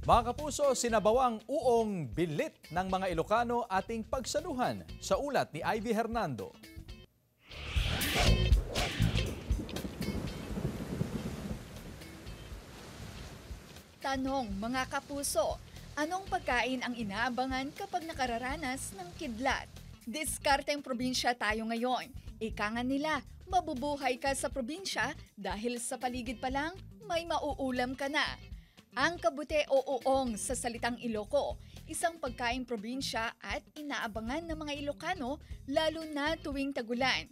Mga kapuso, sinabawang uong bilit ng mga Ilocano ating pagsaluhan sa ulat ni Ivy Hernando. Tanong mga kapuso, anong pagkain ang inaabangan kapag nakararanas ng kidlat? Diskarteng probinsya tayo ngayon. Ika nga nila, mabubuhay ka sa probinsya dahil sa paligid pa lang may mauulam ka na. Ang kabute o uong sa salitang Iloco, isang pagkaing probinsya at inaabangan ng mga Ilocano lalo na tuwing tagulan.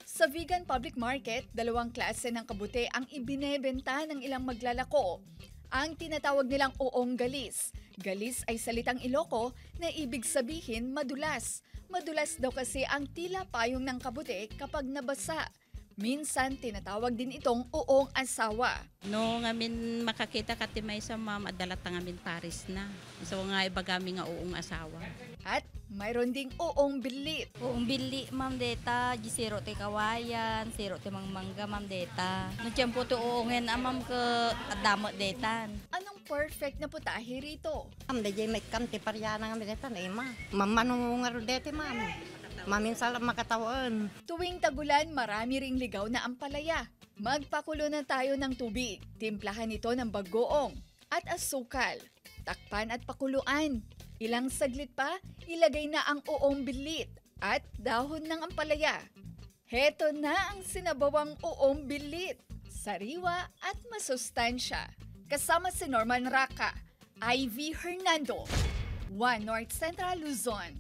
Sa Vegan Public Market, dalawang klase ng kabute ang ibinebenta ng ilang maglalako. Ang tinatawag nilang uong galis. Galis ay salitang Iloco na ibig sabihin madulas. Madulas daw kasi ang tila payong ng kabute kapag nabasa. Minsan tinatawag din itong uong asawa. No ngamin makakita katimay sa adalat nga ngamin Paris na. So nga iba kami nga uong asawa. At mayroon ding uong bilit. Uong bili, ma'am deta, gisiro te kawayan, siro te mangmangga, ma'am deta. Nagtiyempo to uongin, ma'am ka adamot detan. Anong perfect na putahe rito? Ma'am, dajay may kamti paryana nga mineta na ima. Ma'am, manong nga rodete, ma'am. Maminsan lang makatawaan. Tuwing tagulan, marami ring ligaw na ampalaya. Magpakulo na tayo ng tubig. Timplahan ito ng bagoong at asukal. Takpan at pakuluan. Ilang saglit pa, ilagay na ang uong bilit at dahon ng ampalaya. Heto na ang sinabawang uong bilit. Sariwa at masustansya. Kasama si Norman Raca, Ivy Hernando, One North Central Luzon.